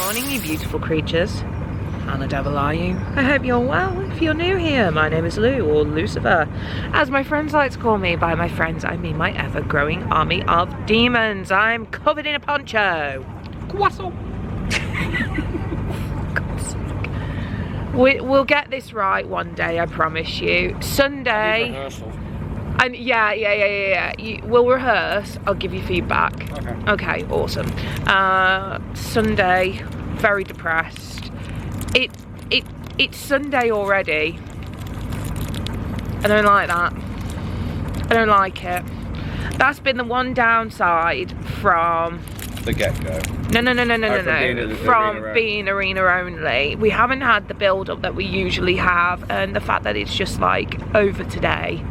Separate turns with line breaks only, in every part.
morning, you beautiful creatures. How the devil are you? I hope you're well. If you're new here, my name is Lou, or Lucifer. As my friends like to call me, by my friends I mean my ever-growing army of demons. I'm covered in a poncho. Quassel. We'll get this right one day, I promise you. Sunday. And yeah. We'll rehearse. I'll give you feedback. Okay, awesome. Sunday, very depressed. It's Sunday already. I don't like that. I don't like it. That's been the one downside from
the get-go.
No. From being arena only. We haven't had the build-up that we usually have, and the fact that it's just like over today.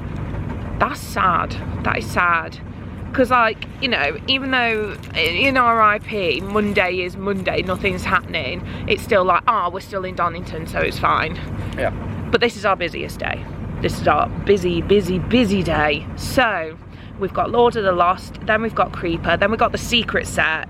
That's sad. That is sad. Because, like, you know, even though in RIP, Monday is Monday, nothing's happening, it's still like, we're still in Donington, so it's fine. Yeah. But this is our busiest day. This is our busy day. So, we've got Lord of the Lost, then we've got Creeper, then we've got the secret set.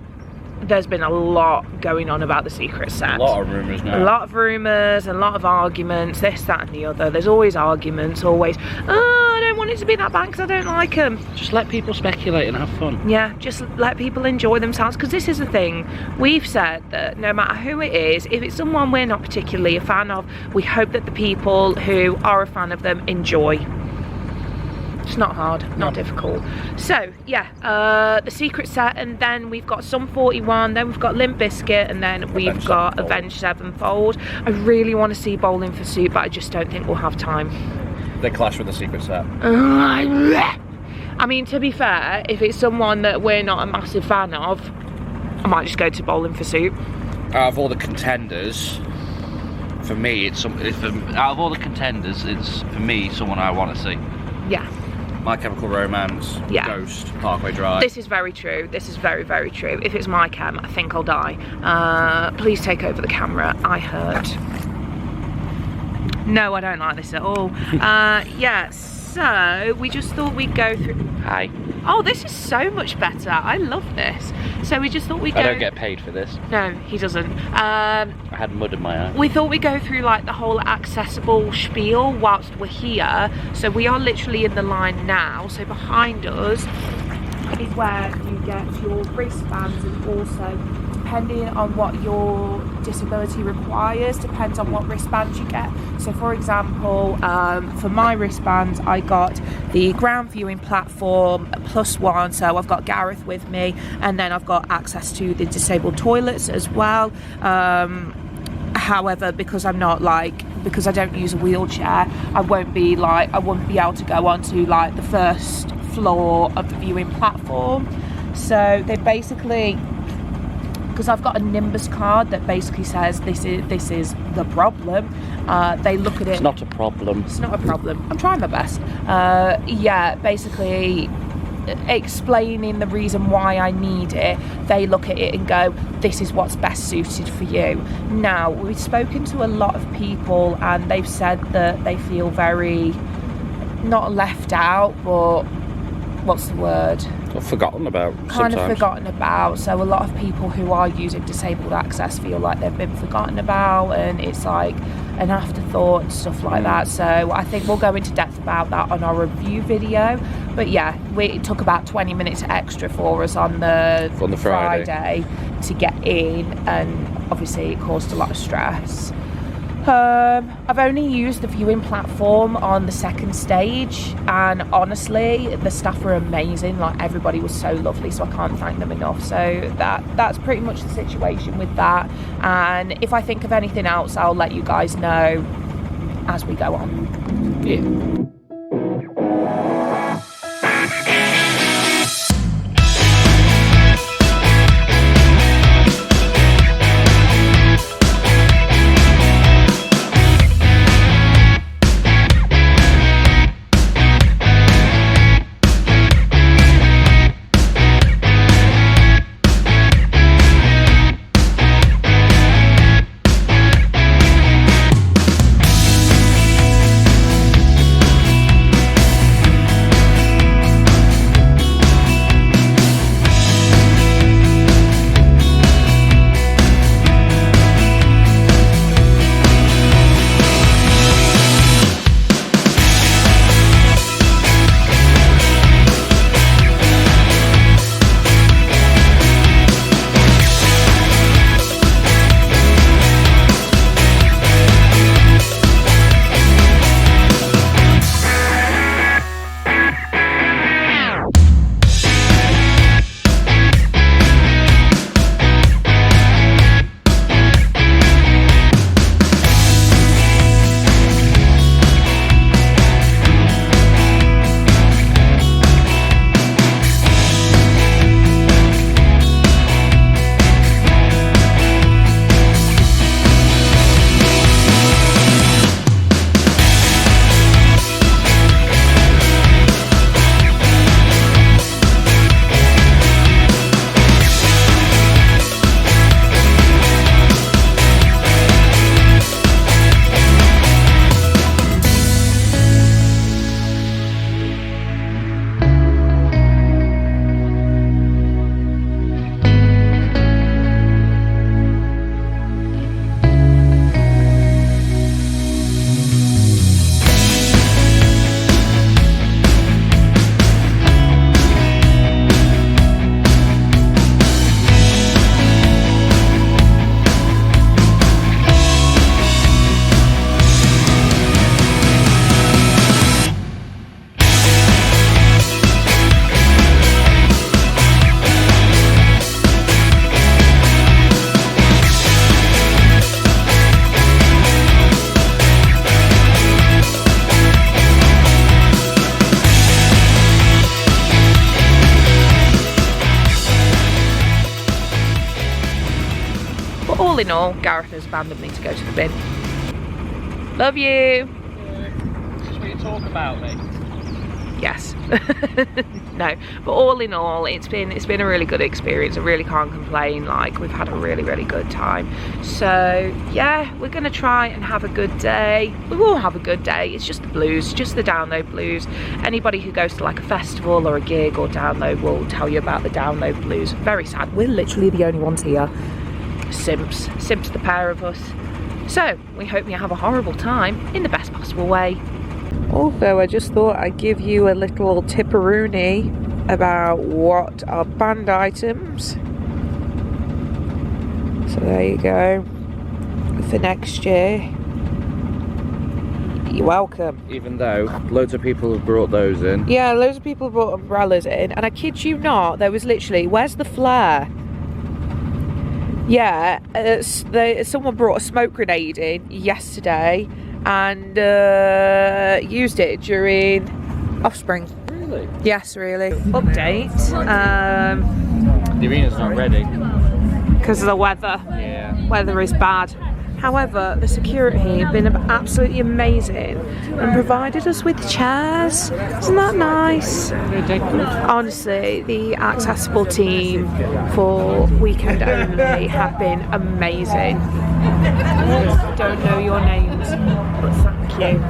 There's been a lot going on about the secret set.
A lot of rumours now.
A lot of rumours, a lot of arguments, this, that and the other. There's always arguments, always, I don't want it to be that bad because I don't like them.
Just let people speculate and have fun.
Yeah, just let people enjoy themselves, because this is the thing. We've said that no matter who it is, if it's someone we're not particularly a fan of, we hope that the people who are a fan of them enjoy. It's not hard, not difficult. So yeah, the secret set, and then we've got Sum 41, then we've got Limp Bizkit, and then we've got Avenged Sevenfold. I really want to see Bowling for Soup, but I just don't think we'll have time.
They clash with the secret set.
I mean, to be fair, if it's someone that we're not a massive fan of, I might just go to Bowling for Soup.
Out of all the contenders, for me, it's for me someone I want to see.
Yeah.
My Chemical Romance, Ghost, Parkway Drive.
This is very true. This is very, very true. If it's my chem, I think I'll die. Please take over the camera. I heard. No, I don't like this at all. Yeah, so we just thought we'd go through.
Hi.
Oh, this is so much better. I love this. So we just thought we'd go.
I don't get paid for this.
No, he doesn't.
I had mud in my eye.
We thought we'd go through like the whole accessible spiel whilst we're here. So we are literally in the line now. So behind us is where you get your wristbands, and also depending on what your disability requires, depends on what wristbands you get. So for example, for my wristbands, I got the ground viewing platform +1, so I've got Gareth with me, and then I've got access to the disabled toilets as well. However, because I don't use a wheelchair, I won't be able to go onto like the first floor of the viewing platform. So they basically, because I've got a Nimbus card that basically says this is the problem, they look at it.
It's not a problem.
It's not a problem. I'm trying my best. Yeah, basically explaining the reason why I need it, they look at it and go, this is what's best suited for you. Now, we've spoken to a lot of people and they've said that they feel very, not left out, but what's the word?
Forgotten about.
Kind of forgotten about. So a lot of people who are using disabled access feel like they've been forgotten about, and it's like an afterthought and stuff like that. So I think we'll go into depth about that on our review video. But yeah, it took about 20 minutes extra for us on the Friday to get in, and obviously it caused a lot of stress. I've only used the viewing platform on the second stage, and honestly the staff were amazing. Like, everybody was so lovely, so I can't thank them enough. So that's pretty much the situation with that, and if I think of anything else, I'll let you guys know as we go on. Yeah. all in all, Gareth has abandoned me to go to the bin. Love you.
Just want you to talk about me.
Yes. No, but all in all, it's been a really good experience. I really can't complain. Like, we've had a really good time. So yeah, we're gonna try and have a good day. We will have a good day. It's just the blues, just the download blues. Anybody who goes to like a festival or a gig or download will tell you about the download blues. Very sad. We're literally the only ones here. Simps, the pair of us. So we hope you have a horrible time in the best possible way. Also, I just thought I'd give you a little tipperoonie about what are banned items. So there you go. For next year. You're welcome.
Even though loads of people have brought those in.
Yeah, loads of people brought umbrellas in, and I kid you not, there was literally, where's the flare? Yeah, someone brought a smoke grenade in yesterday and used it during Offspring.
Really?
Yes, really. Update.
The arena's not ready.
Because of the weather.
Yeah.
Weather is bad. However, the security have been absolutely amazing and provided us with chairs. Isn't that nice? Honestly, the accessible team for weekend only have been amazing. Don't know your names, but thank you.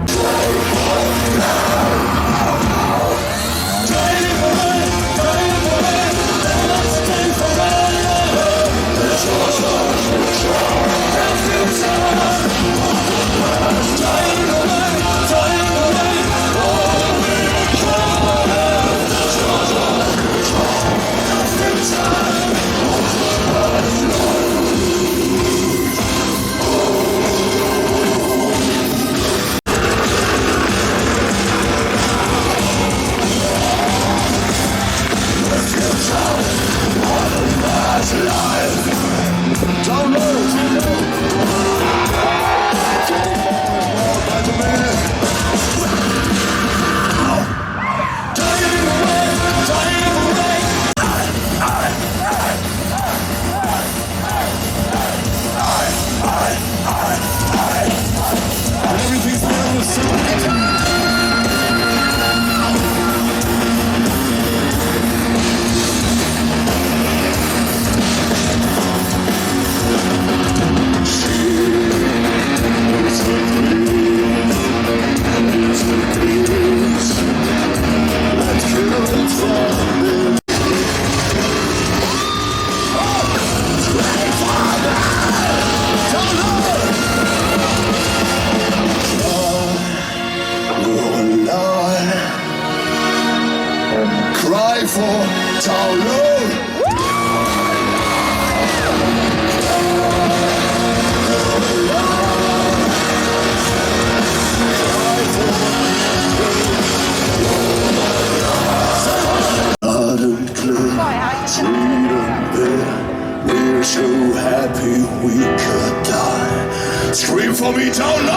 Scream for me down low!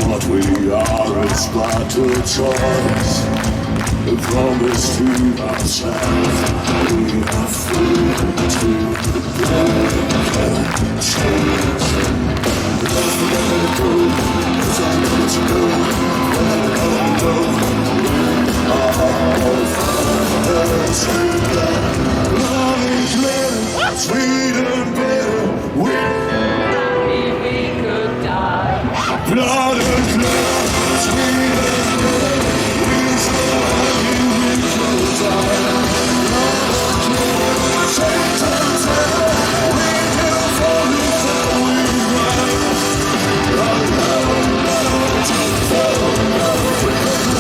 What we are is but a choice, a promise to ourselves. We are free to make a change. Let's let it go, 'cause I need to go. Let it go. All fires together. Loud and clear, sweet and bitter.
We could die.
Blood and clear, sweet and bitter. We saw you, we could die. Blood and clear, Satan's head. We kill for you, for we ran.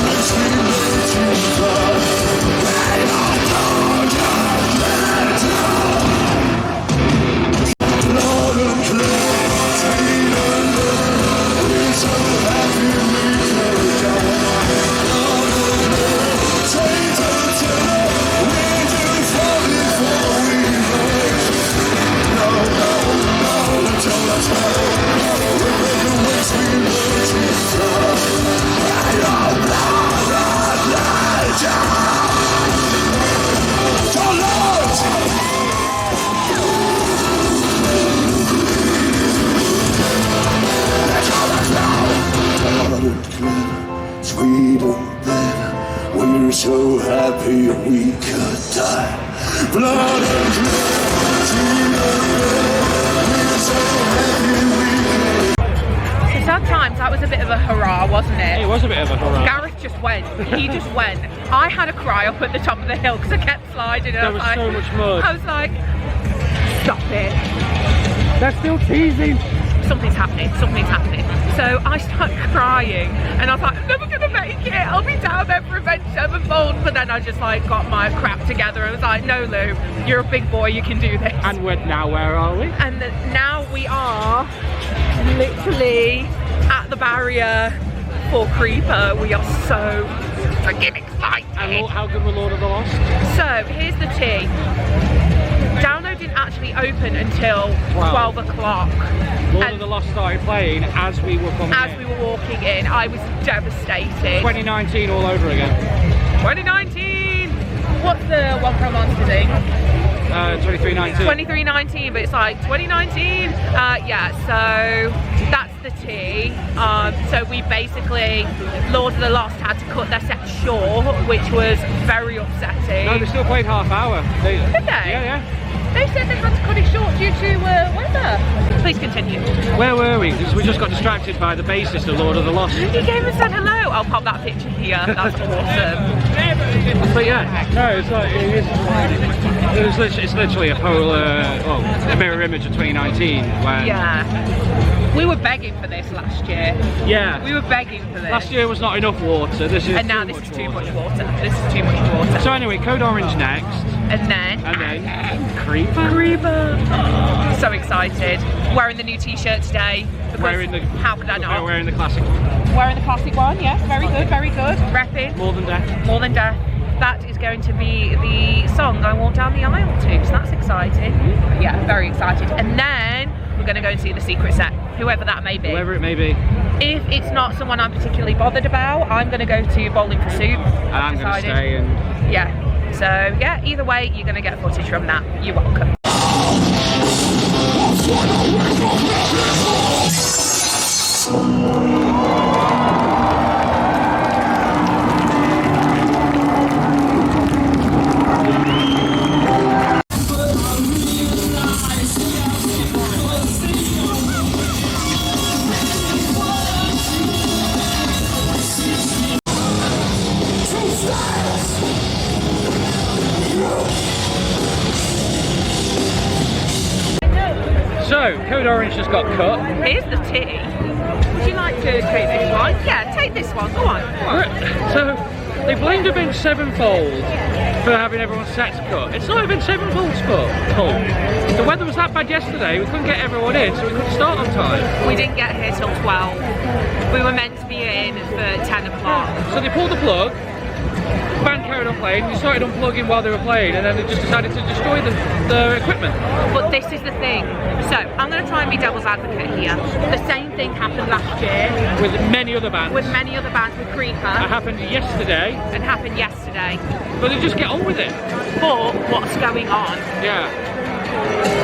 Makes me let you cry. so happy we could die. Blood and drip to the bed. We're so happy we could.
So sad times, that was a bit of a hurrah, wasn't it?
It was a bit of a hurrah.
Gareth just went. He just went. I had a cry up at the top of the hill because I kept sliding. And
There was so much mud.
I was like, stop it.
They're still teasing.
Something's happening, something's happening. So I started crying and I was like, I'm never gonna make it. I'll be down there for Avenged Sevenfold. But then I just like got my crap together and was like, no Lou, you're a big boy, you can do this.
And now where are we?
And now we are literally at the barrier for Creeper. We are so freaking excited.
And how good were Lord of the Lost?
So here's the tea. Download didn't actually open until 12 o'clock.
Lord of the Lost started playing as we were coming
As we were walking in, I was devastated.
2019 all over again.
2019! What's the one from Monsters Inc?
2319.
2319, but it's like 2019. Yeah, so that's the tea. So we basically, Lord of the Lost had to cut their set short, which was very upsetting.
No, they still played half hour.
Did they?
Yeah.
They said they had to cut it short due to weather. Please continue.
Where were we? Because we just got distracted by the bassist of Lord of the Lost.
He came and said hello. I'll pop that picture here. That's awesome.
But yeah, no, it's like it's literally a a mirror image of 2019. When
Yeah. We were begging for this last year.
Yeah.
We were begging for this.
Last year was not enough water. This is
And now this is too much water. This is too much water.
So anyway, Code Orange next.
And then
Creeper.
Creeper. So excited. Wearing the new t-shirt today. How could I not?
Wearing the classic.
Wearing the classic one, yes. Very good, very good. Repping.
More Than Death.
More Than Death. That is going to be the song I walk down the aisle to, so that's exciting. Yeah, very excited. And then we're going to go and see the secret set, whoever that may be.
Whoever it may be.
If it's not someone I'm particularly bothered about, I'm going to go to Bowling for Soup.
And I'm going to stay and...
Yeah. So yeah, either way, you're going to get footage from that. You're welcome.
So, Code Orange just got cut.
Here's the tea. Would you like to take this one? Yeah, take this one. Go on. Go on.
So, they blamed Avenged Sevenfold for having everyone's sets cut. It's not Avenged Sevenfold's fault. The weather was that bad yesterday, we couldn't get everyone in, so we couldn't start on time.
We didn't get here till 12. We were meant to be in for 10 o'clock.
So they pulled the plug, the band carried on playing, they started unplugging while they were playing, and then they just decided to destroy the equipment.
But this is the thing. So, I'm going to try and be devil's advocate here. The same thing happened last year.
With many other bands.
With many other bands, with Creeper.
It happened yesterday.
And happened yesterday.
But they just get on with it.
But, what's going on?
Yeah.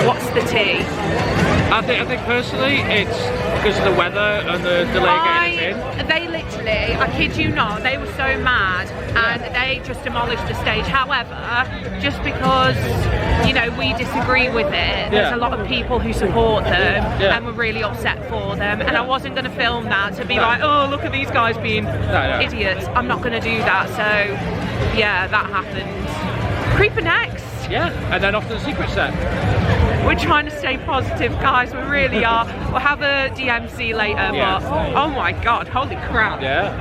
What's the tea?
I think personally it's because of the weather and the delay getting us in.
They literally, I kid you not, they were so mad and they just demolished the stage. However, just because, you know, we disagree with it, there's a lot of people who support them and were really upset for them. And I wasn't going to film that to be like, oh, look at these guys being idiots. I'm not going to do that. So, yeah, that happened. Creeper next.
Yeah, and then off to the secret set.
We're trying to stay positive, guys, we really are. We'll have a DMC later, but oh my god, holy crap.
Yeah.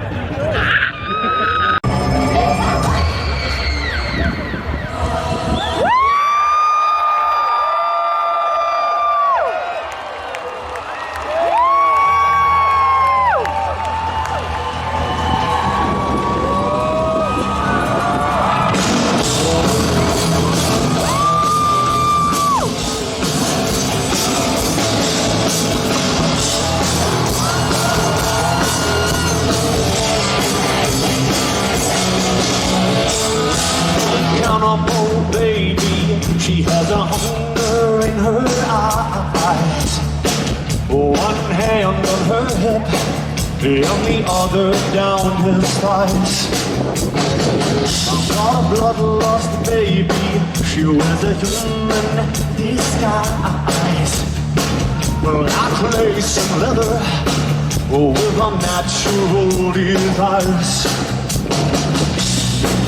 She has a hunger in her eyes. One hand on her hip, and the other down his thighs. Got a bloodlust baby. She wears a human disguise. Well, I play some leather with a natural device.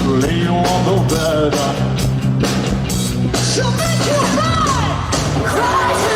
Lay on the bed. She'll make you cry to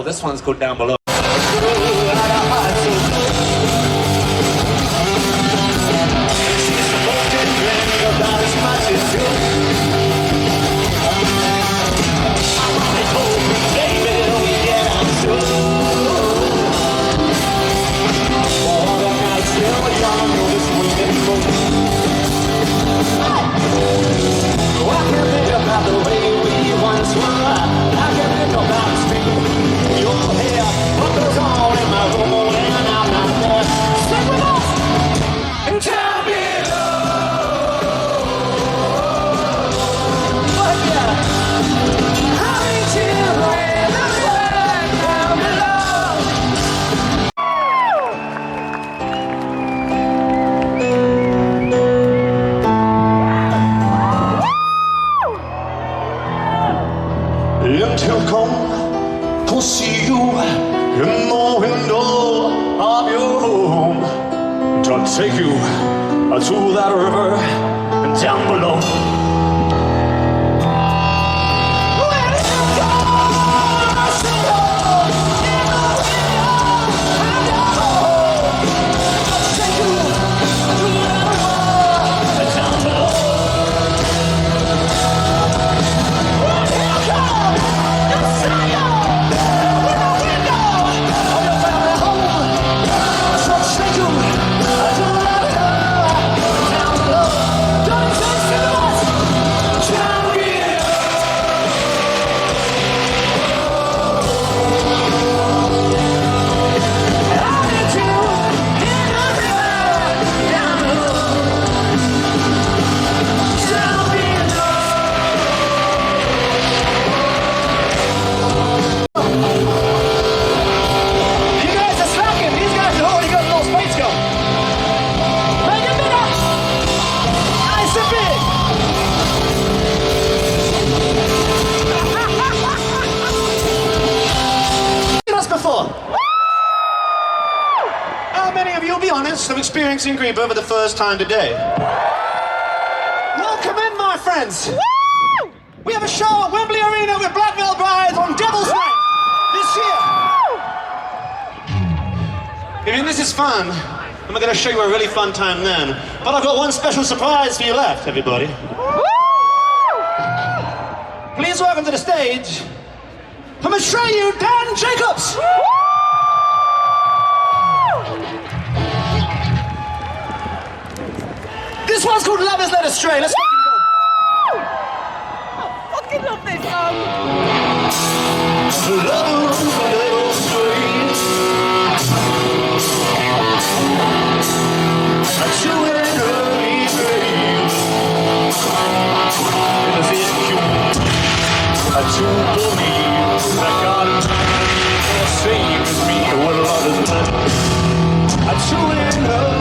Sevenfold. This one's called Down Below.
Until come see you in the window of your home, to take you to that river down below.
I'm experiencing grief for the first time today. Welcome in, my friends. Woo! We have a show at Wembley Arena with Black Veil Brides on Devil's Night this year. I mean, this is fun. I'm going to show you a really fun time then. But I've got one special surprise for you left, everybody. Woo! Please welcome to the stage, from Atreyu, Dan Jacobs. This one's called Love Is Led Astray. Let's fucking go.
I fucking love this song.
Love is led astray. To an early grave. To believe that God saves me when love is led. To an early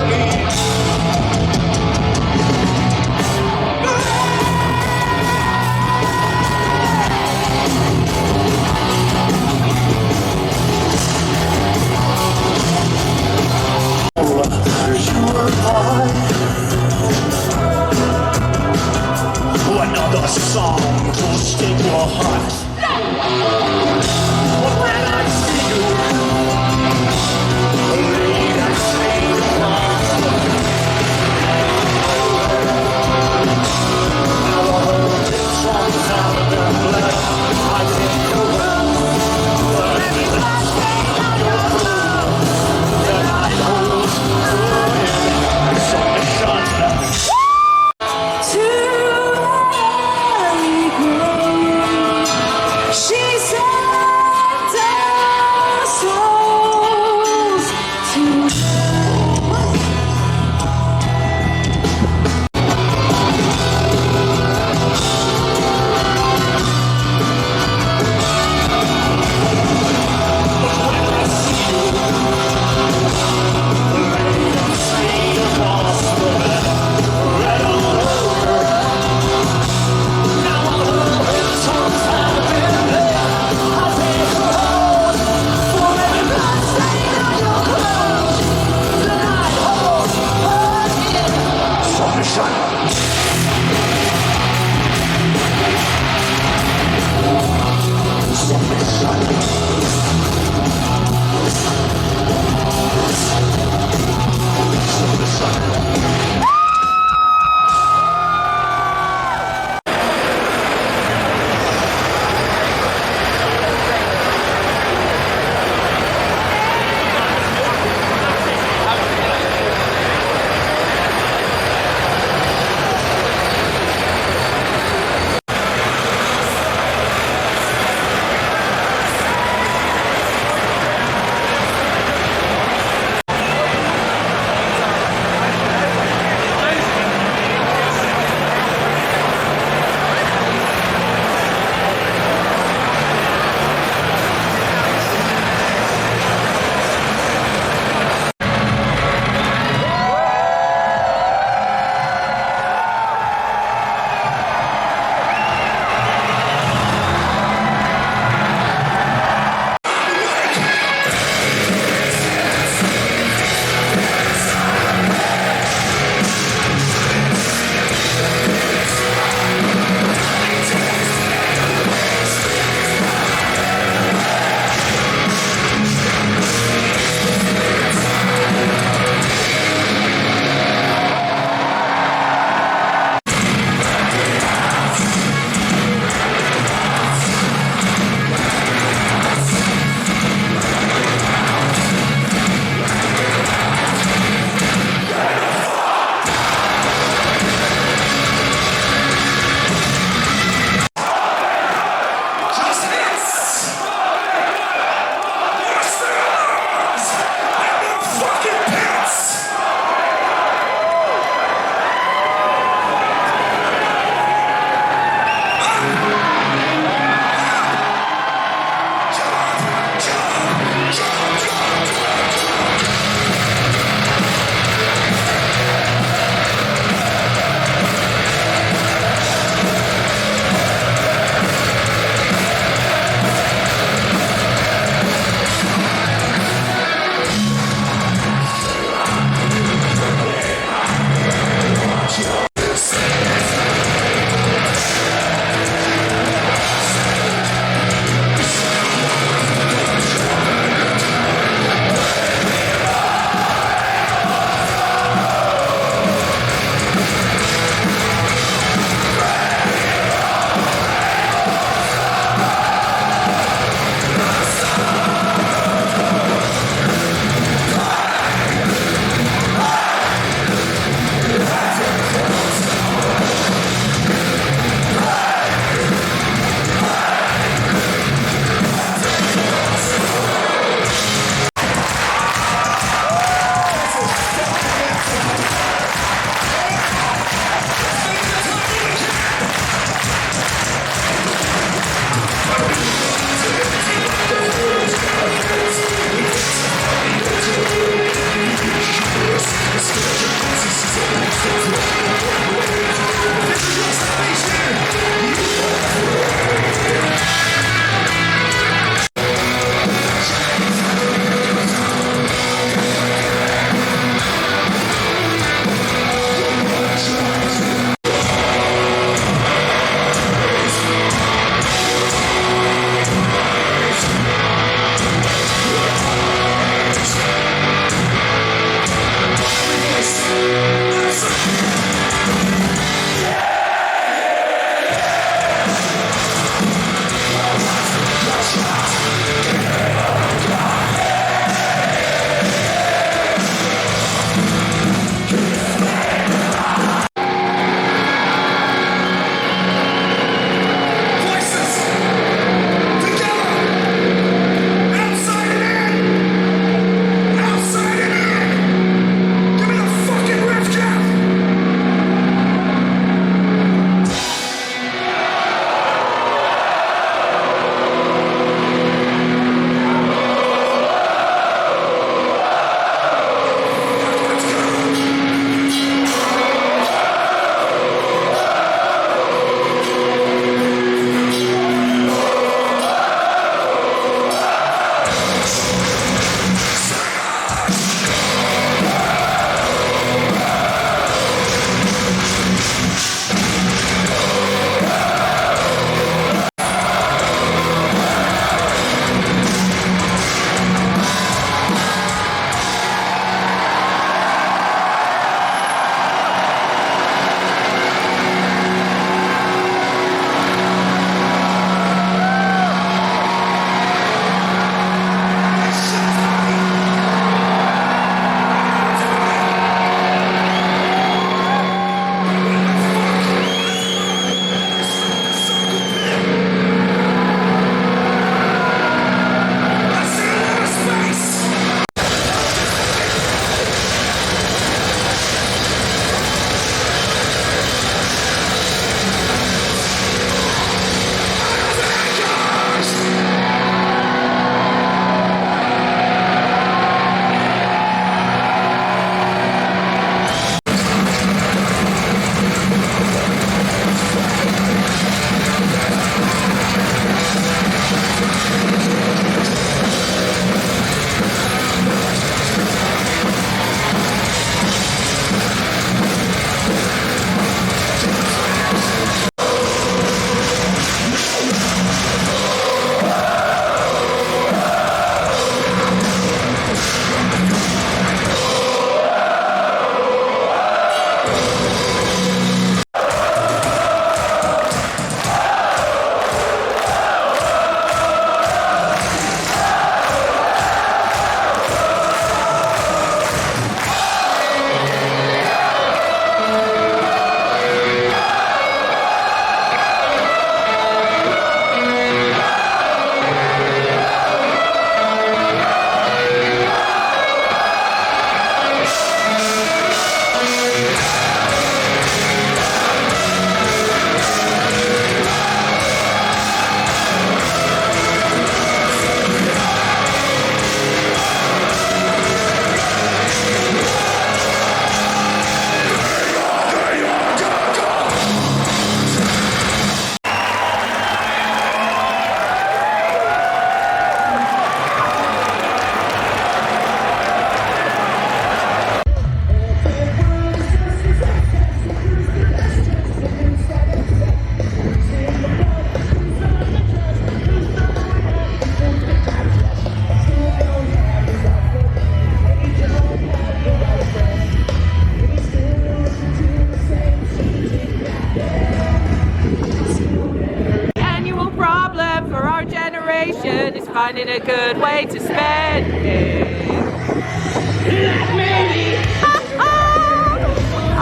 finding a good way to spend it.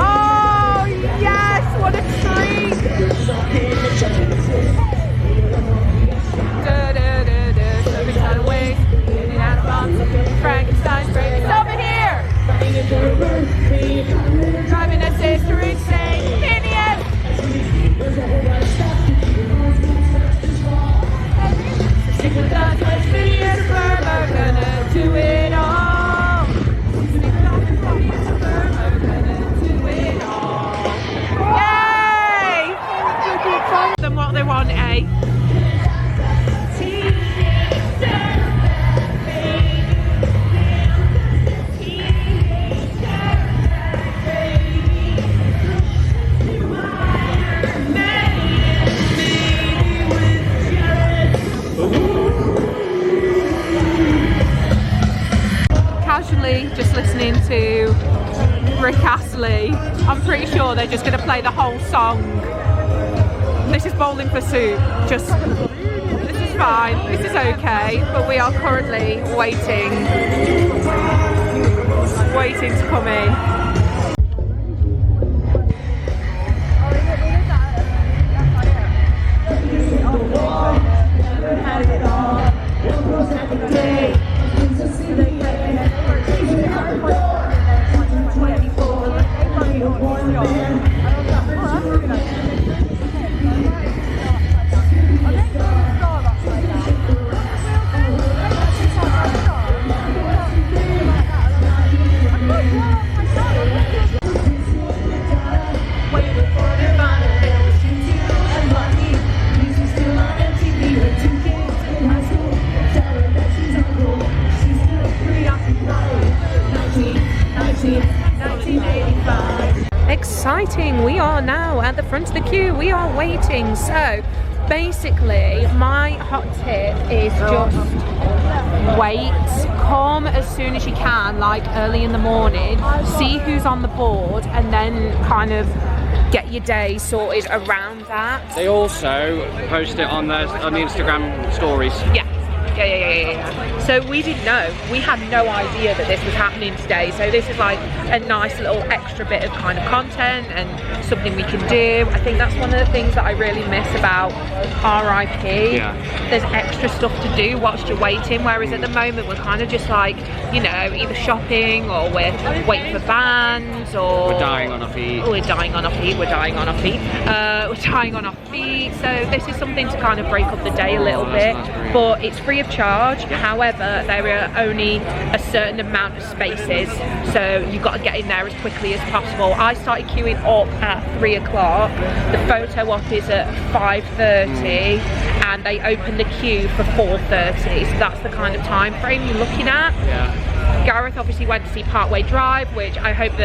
Oh yes, what a treat! Frankenstein's brain is over here! Driving a sister insane! Phineas! Stick with us, let's Phineas Firm, we're gonna do it all! Stick with us, Phineas Firm, we're gonna do it all! Yay! Then what they want, eh? Just listening to Rick Astley. I'm pretty sure they're just going to play the whole song. This is Bowling for Soup. This is fine. This is okay. But we are currently waiting to come in. Exciting! We are now at the front of the queue. We are waiting. So basically my hot tip is just wait, come as soon as you can, like early in the morning, see who's on the board, and then kind of get your day sorted around that.
They also post it on the Instagram stories.
Yeah. So we didn't know. We had no idea that this was happening today. So this is like a nice little extra bit of kind of content and something we can do. I think that's one of the things that I really miss about RIP. Yeah. There's extra stuff to do whilst you're waiting, whereas at the moment we're kind of just like, you know, either shopping or we're waiting for bands or...
We're dying on our feet.
We're dying on our feet. We're dying on our feet. So this is something to kind of break up the day a little bit. But it's free of charge. However, there are only a certain amount of spaces, so you've got to get in there as quickly as possible. I started queuing up at 3 o'clock. The photo op is at 5:30 and they open the queue for 4:30, so that's the kind of time frame you're looking at.
Yeah.
Gareth obviously went to see Parkway Drive, which I hope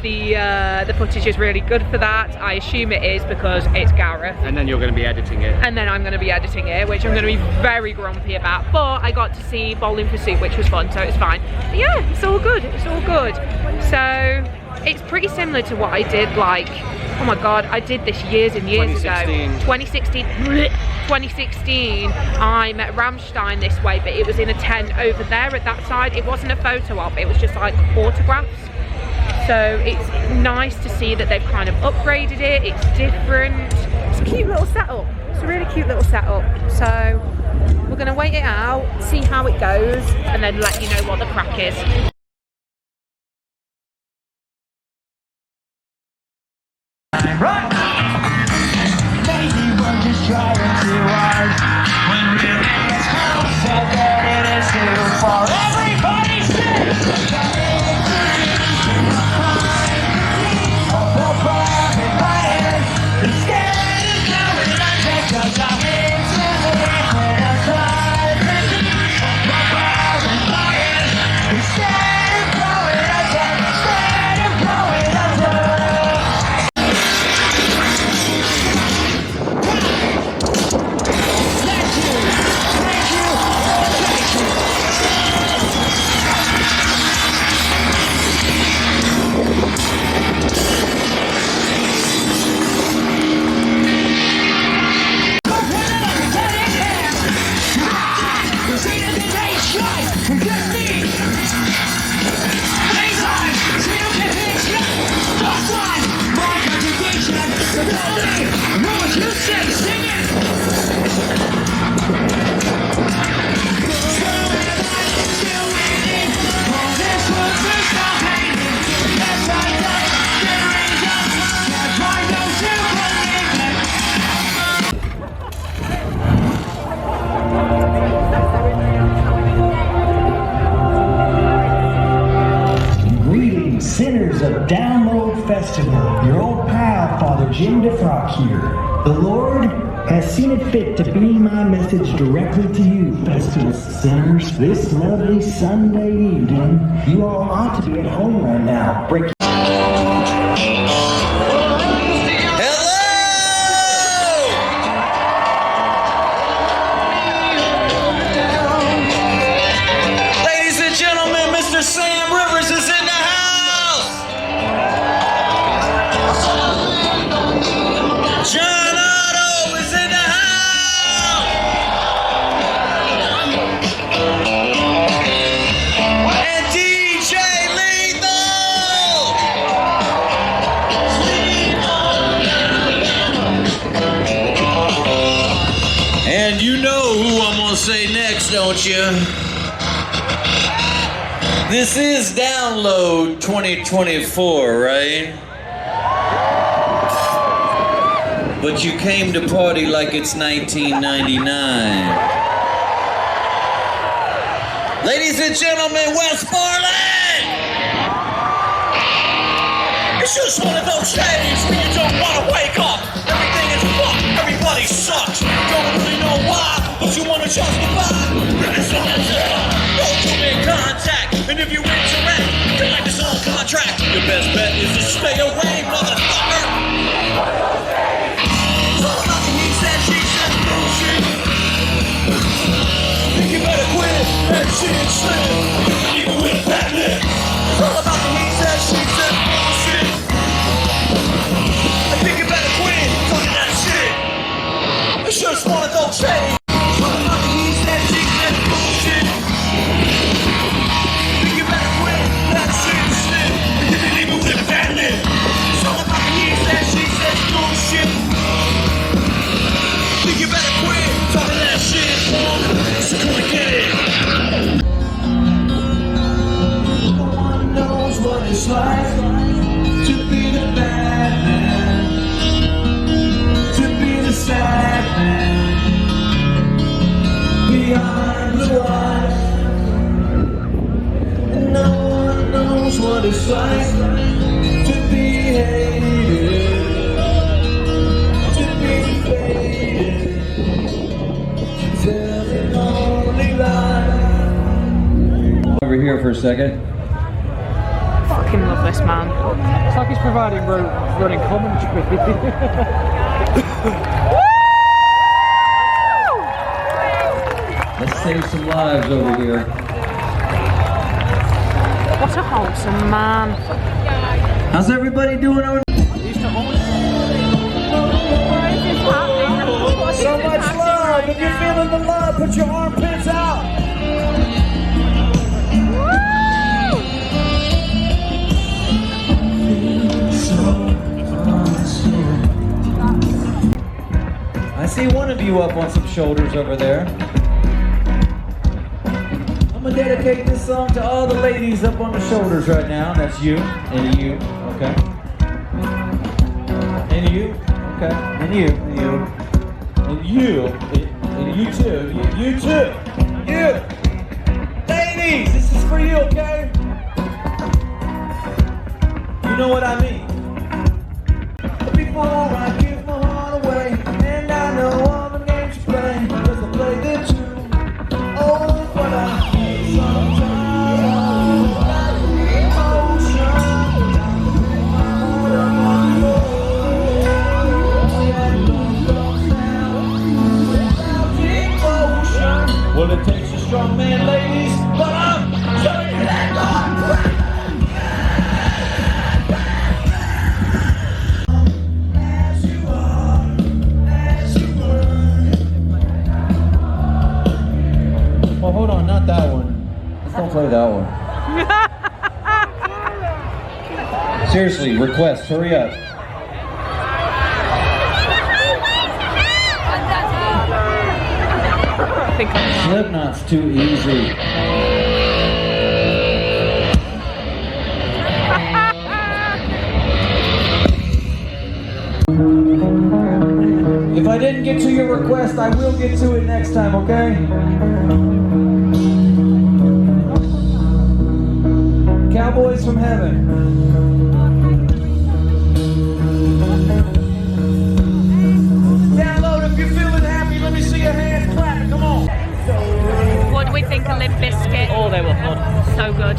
the footage is really good for that. I assume it is because it's Gareth.
And then you're going to be editing it.
And then I'm going to be editing it, which I'm going to be very grumpy about. But I got to see Bowling for Soup, which was fun, so it's fine. But yeah, it's all good. It's all good. So it's pretty similar to what I did, like, oh my god, I did this years and years ago. 2016. I met Rammstein this way, but it was in a tent over there at that side. It wasn't a photo op, it was just like autographs. So it's nice to see that they've kind of upgraded it. It's different. It's a cute little setup. It's a really cute little setup. So we're going to wait it out, see how it goes, and then let you know what the crack is.
Right. Maybe we're just trying too hard. When really it's hell said that it is too for everybody's sake. guys, and just me. Baseline, still can hit ya. Just line, my congregation, but tell me, know what you say, sing it.
Sinners of Download Festival, your old pal, Father Jim DeFrock here. The Lord has seen it fit to beam my message directly to you, festival sinners. This lovely Sunday evening, you all ought to be at home right now. Break.
Ladies and gentlemen, Mr. Sam Rivers is in the house! John Otto is in the house! And DJ Lethal! And you know who I'm gonna say next, don't you? This is Download 2024, right? But you came to party like it's 1999. Ladies and gentlemen, Westmoreland! It's just one of those days when you don't want to wake up. Everything is fucked, everybody sucks. Don't really know why, but you want to justify. Don't come in contact, and if you interact, you're like this whole contract. Your best bet is to stay away, motherfucker. He said, she said, bullshit. Think you better quit that shit, slip. Even with that lip. It's all about the he said, she said, bullshit. I think you better quit talking that shit. It's just one of those days. It's all about the he said, she said, bullshit. Think you better quit that shit, slip. Even with that lip. It's all about the he said, she said, bullshit. Think you better quit talking that shit, so come and get it. No one knows what it's like to be the bad man, to be the sad man, behind blue eyes. And no one knows what it's like to be hated, to be faded. Over here for a second.
Fucking love this man.
It's like he's providing running commentary.
Let's save some lives over here.
What a wholesome man.
How's everybody doing over there?
So much love. If you're feeling the love, put your armpits out.
I see one of you up on some shoulders over there. I'm gonna dedicate this song to all the ladies up on the shoulders right now. That's you, and you, okay. And you, okay. And you, and you. And you, and you too, you too, you! Ladies, this is for you, okay? You know what I mean. Before I give my heart away, and I know all the games you play, 'cause I played them too. Oh, but I hate sometimes. Well, it takes a strong man, ladies, but I'm telling you that as you are, as you were. Well, hold on, not that.
that one. Let's don't play that one. Seriously, request, hurry up. Slipknot's too easy. If I didn't get to your request, I will get to it next time, okay? Cowboys from Heaven. Download if you're feeling happy. Let me see your hands clapping. Come on.
What do we think of Limp Bizkit?
Oh, they were fun.
So good.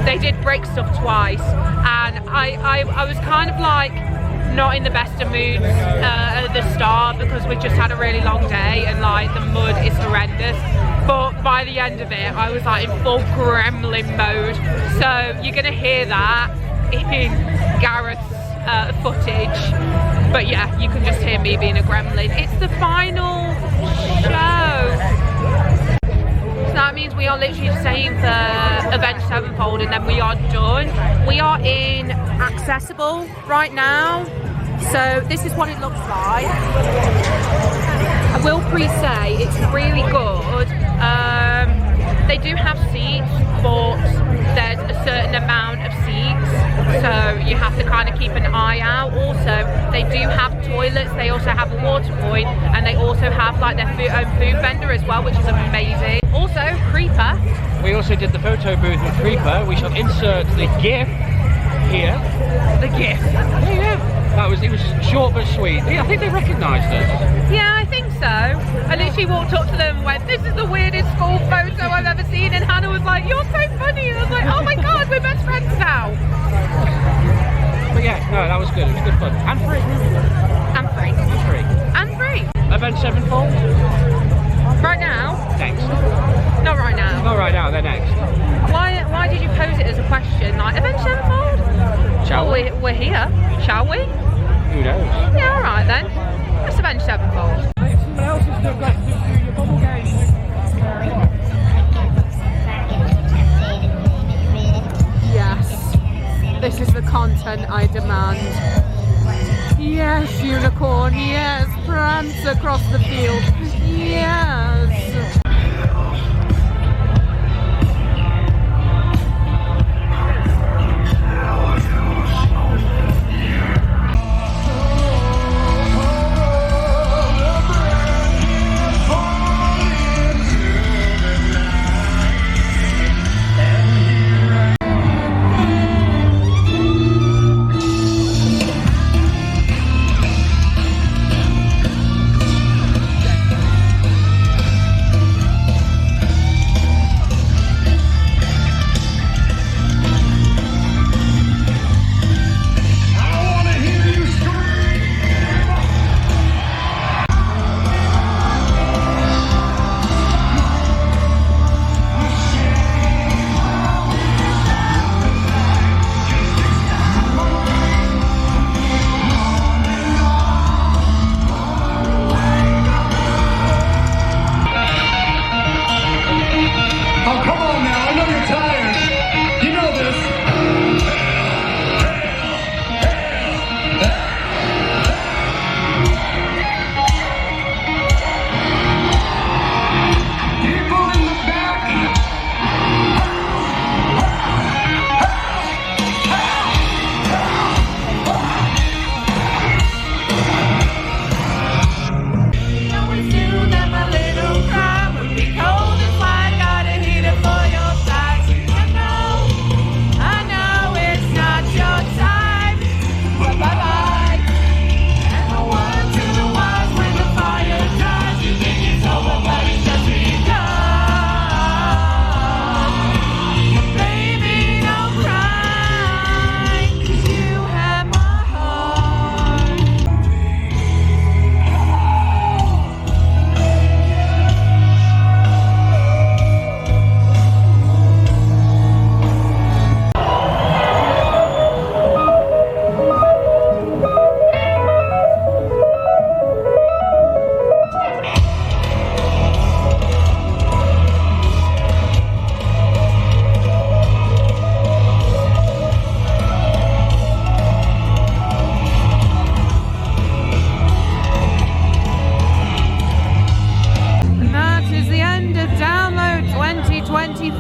They did break stuff twice, and I was kind of like not in the best of moods at the start because we just had a really long day and like the mud is horrendous. But by the end of it, I was like in full gremlin mode. So you're gonna hear that in Gareth's footage. But yeah, you can just hear me being a gremlin. It's the final show. So that means we are literally staying for Avenged Sevenfold and then we are done. We are in Accessible right now. So this is what it looks like. I will pre-say it's really good. They do have seats, but there's a certain amount of seats, so you have to kind of keep an eye out. Also, they do have toilets, they also have a water point, and they also have like their own food vendor as well, which is amazing. Also, Creeper.
We also did the photo booth with Creeper. We shall insert the GIF here.
The GIF.
Yeah. It was short but sweet. I think they recognised us.
Yeah, I think so. I literally walked up to them and went, "This is the weirdest school photo I've ever seen," and Hannah was like, "You're so funny," and I was like, "Oh my god, we're best friends now."
But yeah, no, that was good. It was good fun. And free.
And free.
And free.
And free.
Avenged Sevenfold?
Right now?
Next.
Not right now.
Not right now, they're next.
Why did you pose it as a question? Like, Avenged Sevenfold?
Shall we?
We're here. Shall we?
Who knows?
Yeah, alright then. Let's Avenged Sevenfold.
Someone else has still got to do your bubble game.
Yes. This is the content I demand. Yes, unicorn. Yes, prance across the field. Yes.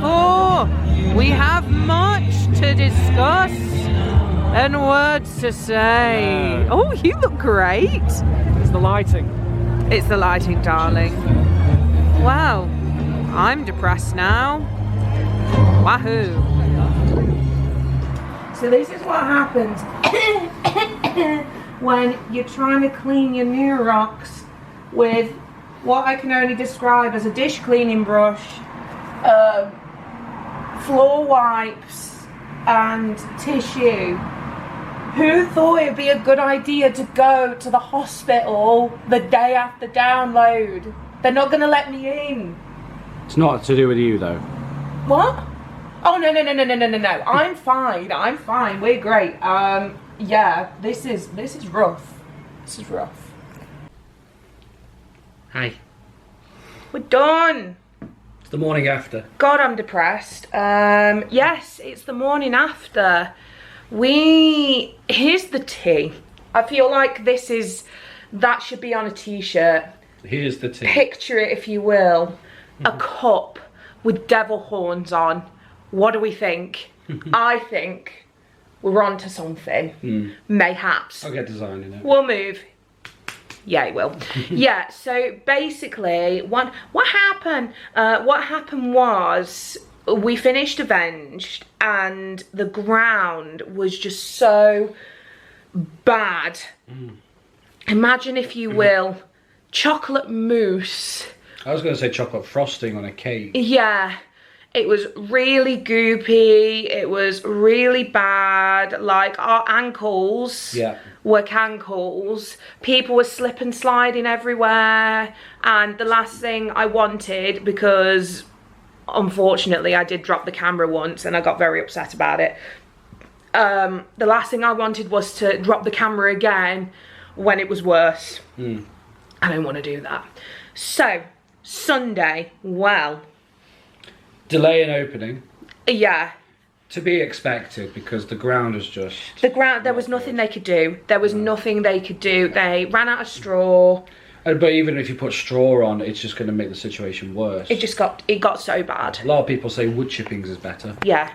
therefore we have much to discuss and words to say. Oh, you look great.
It's the lighting.
It's the lighting, darling. Wow, I'm depressed now. Wahoo. So this is what happens when you're trying to clean your new rocks with what I can only describe as a dish cleaning brush, floor wipes and tissue. Who thought it'd be a good idea to go to the hospital the day after download? They're not gonna let me in.
It's not to do with you though.
What? Oh no. I'm fine. We're great. Yeah, this is rough. This is rough.
Hi.
We're done.
It's the morning after.
God, I'm depressed. Yes, it's the morning after. Here's the tea. I feel like that should be on a t-shirt.
Here's the tea.
Picture it, if you will. A cup with devil horns on. What do we think? I think we're on to something. Mayhaps.
I'll get designing it.
We'll move. Yeah, it will. Yeah, so basically, what happened? What happened was we finished Avenged, and the ground was just so bad. Imagine, if you will, chocolate mousse.
I was going to say chocolate frosting on a cake.
Yeah. It was really goopy, it was really bad, like our ankles were cankles, people were slip and sliding everywhere, and the last thing I wanted, because unfortunately I did drop the camera once and I got very upset about it, the last thing I wanted was to drop the camera again when it was worse. I don't want to do that. So, Sunday, well...
Delay in opening.
Yeah.
To be expected, because the ground was just...
there was nothing they could do. There was nothing they could do. They ran out of straw.
But even if you put straw on, it's just going to make the situation worse.
It got so bad.
A lot of people say wood chippings is better.
Yeah.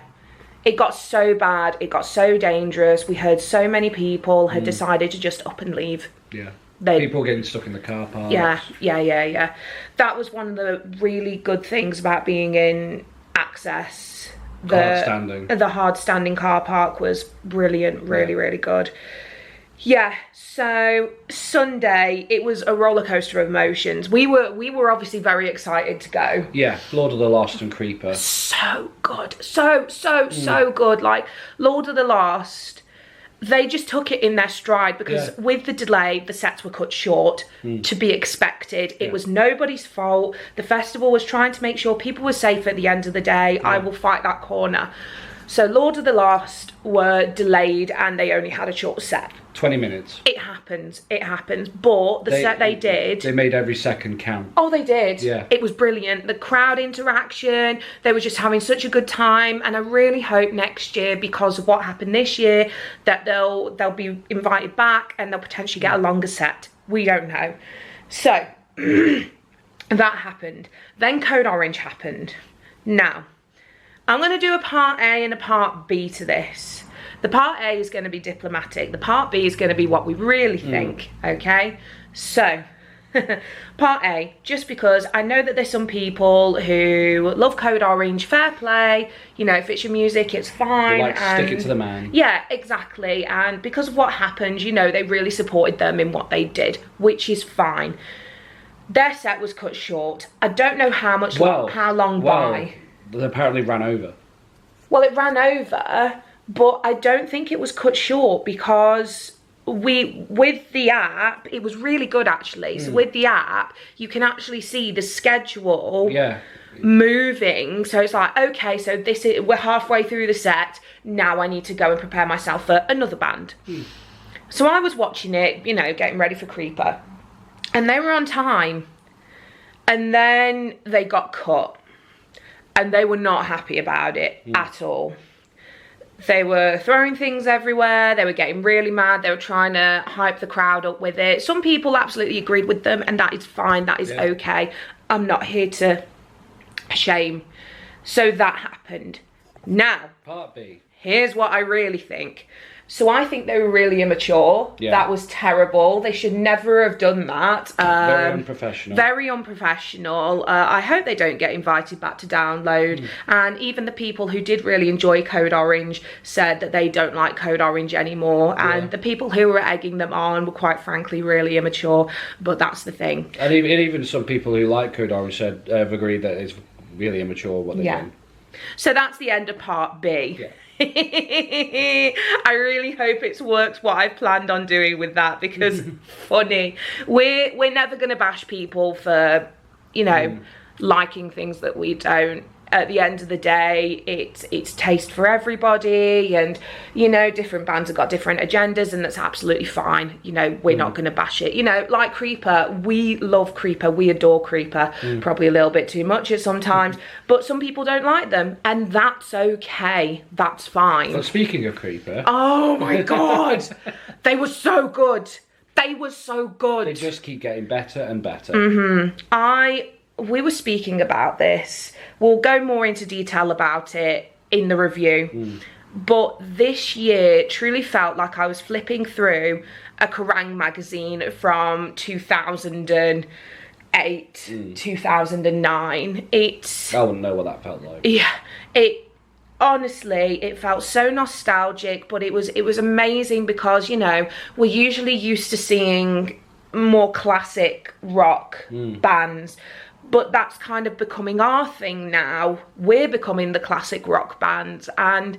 It got so bad. It got so dangerous. We heard so many people had decided to just up and leave.
Yeah. People getting stuck in the car park.
Yeah. That was one of the really good things about being in Access. The hard standing car park was brilliant, really good. Yeah, so Sunday it was a roller coaster of emotions. We were obviously very excited to go.
Yeah, Lord of the Lost and Creeper.
So good. So good. Like Lord of the Lost, they just took it in their stride, because with the delay, the sets were cut short, to be expected. It was nobody's fault. The festival was trying to make sure people were safe at the end of the day. I will fight that corner. So Lord of the Lost were delayed and they only had a short set.
20 minutes.
It happens. But the set they did...
They made every second count.
Oh, they did.
Yeah.
It was brilliant. The crowd interaction, they were just having such a good time. And I really hope next year, because of what happened this year, that they'll be invited back and they'll potentially get a longer set. We don't know. So, that happened. Then Code Orange happened. Now, I'm going to do a part A and a part B to this. The part A is going to be diplomatic. The part B is going to be what we really think, okay? So, part A, just because I know that there's some people who love Code Orange, fair play, you know, if it's your music, it's fine.
They like to stick it to the man.
Yeah, exactly. And because of what happened, you know, they really supported them in what they did, which is fine. Their set was cut short. I don't know how long by.
They apparently ran over.
Well, it ran over, but I don't think it was cut short, because with the app, it was really good actually. So with the app, you can actually see the schedule moving. So it's like, okay, so we're halfway through the set. Now I need to go and prepare myself for another band. So I was watching it, you know, getting ready for Creeper, and they were on time, and then they got cut. And they were not happy about it at all. They were throwing things everywhere. They were getting really mad. They were trying to hype the crowd up with it. Some people absolutely agreed with them, and that is fine. That is okay. I'm not here to shame. So that happened. Now,
Part B.
here's what I really think. So I think they were really immature.
Yeah.
That was terrible. They should never have done that.
Very unprofessional.
Very unprofessional. I hope they don't get invited back to download. And even the people who did really enjoy Code Orange said that they don't like Code Orange anymore. And the people who were egging them on were quite frankly really immature. But that's the thing.
And even some people who like Code Orange said have agreed that it's really immature what they're doing.
So that's the end of part B.
Yeah.
I really hope it's worked what I've planned on doing with that, because funny. We're never gonna bash people for, you know, liking things that we don't. At the end of the day, it's taste for everybody, and you know, different bands have got different agendas, and that's absolutely fine. You know, we're not going to bash it. You know, like Creeper, we love Creeper, we adore Creeper, probably a little bit too much at sometimes, but some people don't like them, and that's okay. That's fine.
But speaking of Creeper,
oh my god, they were so good. They were so good.
they just keep getting better and better.
We were speaking about this. We'll go more into detail about it in the review. But this year truly felt like I was flipping through a Kerrang magazine from 2008, 2009.
I wouldn't know what that felt like.
Yeah, honestly, it felt so nostalgic, but it was amazing because, you know, we're usually used to seeing more classic rock bands. But that's kind of becoming our thing now. We're becoming the classic rock bands, and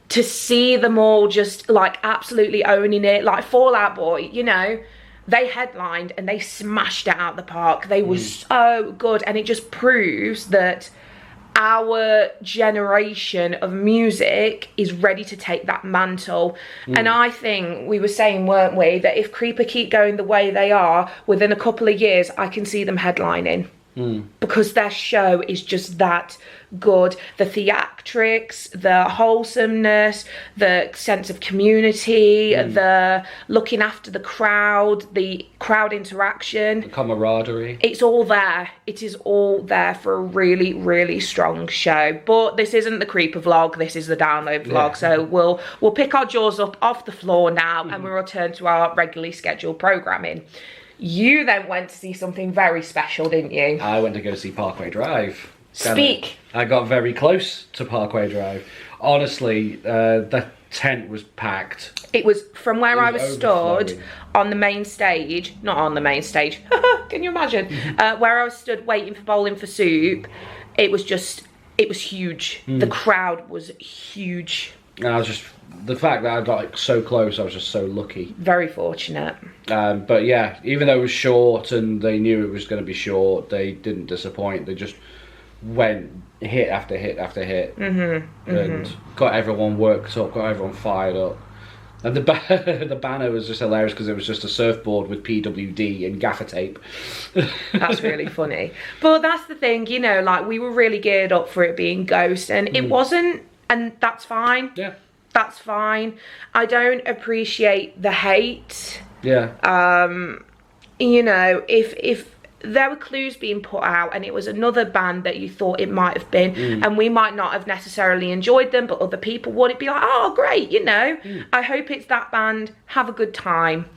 to see them all just like absolutely owning it, like Fall Out Boy, you know, they headlined and they smashed it out the park. They were so good, and it just proves that our generation of music is ready to take that mantle. And I think we were saying, weren't we, that if Creeper keep going the way they are, within a couple of years I can see them headlining. Because their show is just that good. The theatrics, the wholesomeness, the sense of community, the looking after the crowd interaction,
The camaraderie.
it's all there. It is all there for a really, really strong show. But this isn't the Creeper vlog, this is the download vlog. So we'll pick our jaws up off the floor now and we'll return to our regularly scheduled programming. You then went to see something very special, didn't you?
I went to go see Parkway Drive.
Speak.
I got very close to Parkway Drive. Honestly, the tent was packed.
It was from where I was
overflowing.
stood on the main stage, not on the main stage, can you imagine? Where I was stood waiting for Bowling for Soup, it was huge. The crowd was huge.
And the fact that I got so close, I was just so lucky.
Very fortunate.
But yeah, even though it was short and they knew it was going to be short, they didn't disappoint. They just went hit after hit after hit and got everyone worked up, got everyone fired up. And the banner was just hilarious because it was just a surfboard with PWD and gaffer tape.
That's really funny. But that's the thing, you know, like we were really geared up for it being Ghost, and it wasn't, and that's fine.
Yeah.
That's fine. I don't appreciate the hate.
Yeah.
You know, if there were clues being put out and it was another band that you thought it might have been, and we might not have necessarily enjoyed them, but other people would, it'd be like, oh great, you know, I hope it's that band, have a good time.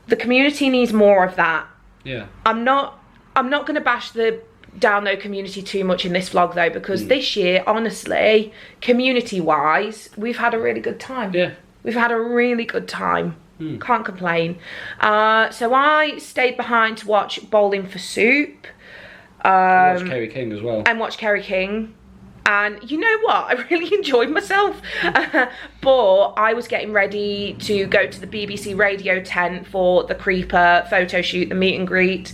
The community needs more of that.
Yeah.
I'm not going to bash the download community too much in this vlog though, because this year, honestly, community wise, we've had a really good time.
Yeah.
We've had a really good time. Can't complain. So I stayed behind to watch Bowling for Soup.
Watch Kerry King as well.
And watch Kerry King. And you know what? I really enjoyed myself. But I was getting ready to go to the BBC radio tent for the Creeper photo shoot, the meet and greet.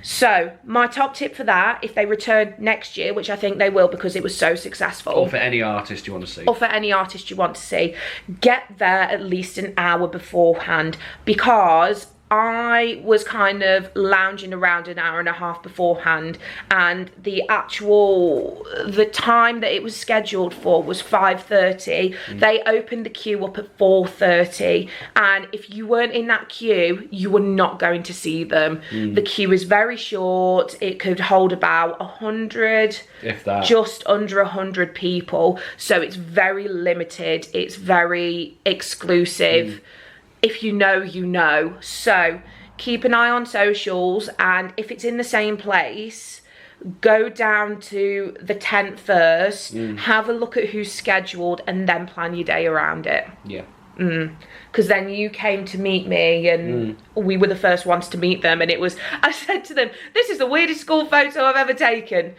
So my top tip for that, if they return next year, which I think they will because it was so successful.
Or for any artist you want to see.
Or for any artist you want to see. Get there at least an hour beforehand, because I was kind of lounging around an hour and a half beforehand, and the time that it was scheduled for was 5:30. They opened the queue up at 4:30, and if you weren't in that queue, you were not going to see them. The queue is very short. It could hold about 100,
if that,
just under 100 people. So it's very limited. It's very exclusive. If you know, you know. So keep an eye on socials, and if it's in the same place, go down to the tent first, have a look at who's scheduled, and then plan your day around it.
Yeah.
Because then you came to meet me, and we were the first ones to meet them, and I said to them, this is the weirdest school photo I've ever taken.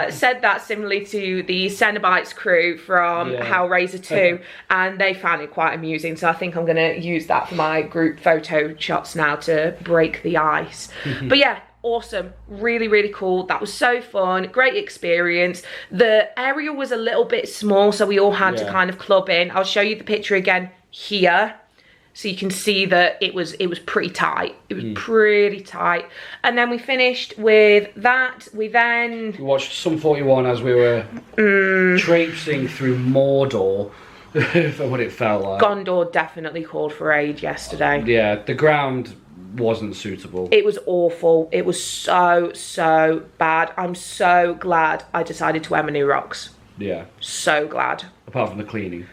Said that similarly to the Cenobites crew from Hellraiser 2, and they found it quite amusing, so I think I'm going to use that for my group photo shots now to break the ice. But yeah, awesome, really, really cool. That was so fun, great experience. The area was a little bit small, so we all had to kind of club in. I'll show you the picture again here, so you can see that it was pretty tight. It was pretty tight. And then we finished with that. We
watched Sum 41 as we were traipsing through Mordor, for what it felt like.
Gondor definitely called for aid yesterday.
Yeah, the ground wasn't suitable.
It was awful. It was so bad. I'm so glad I decided to wear my new rocks.
Yeah.
So glad.
Apart from the cleaning.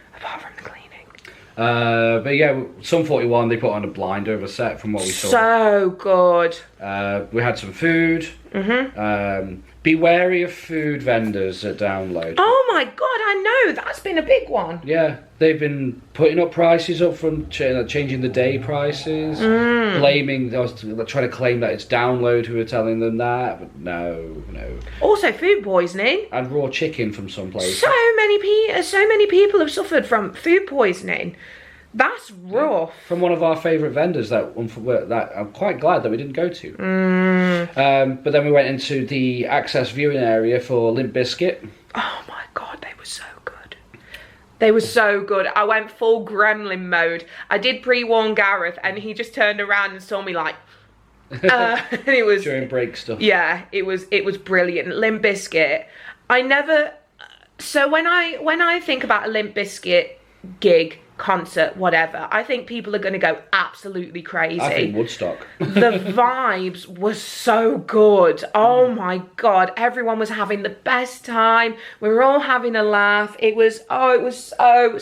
But
yeah, Sum 41, they put on a blind over set from what we saw.
So good.
We had some food. Be wary of food vendors at Download.
Oh my god, I know, that's been a big one.
Yeah, they've been putting up prices up from changing the day prices, blaming, I was trying to claim that it's Download who are telling them that, but no.
Also food poisoning.
And raw chicken from some places.
So many people have suffered from food poisoning. That's rough.
From one of our favourite vendors that I'm quite glad that we didn't go to. But then we went into the access viewing area for Limp Bizkit.
Oh my god, they were so good. They were so good. I went full gremlin mode. I did pre-warn Gareth, and he just turned around and saw me like... and it was...
During break stuff.
Yeah, it was brilliant. Limp Bizkit. So when I think about a Limp Bizkit gig, concert, whatever, I think people are going to go absolutely crazy.
I think Woodstock.
The vibes were so good. Oh my god, everyone was having the best time. We were all having a laugh. It was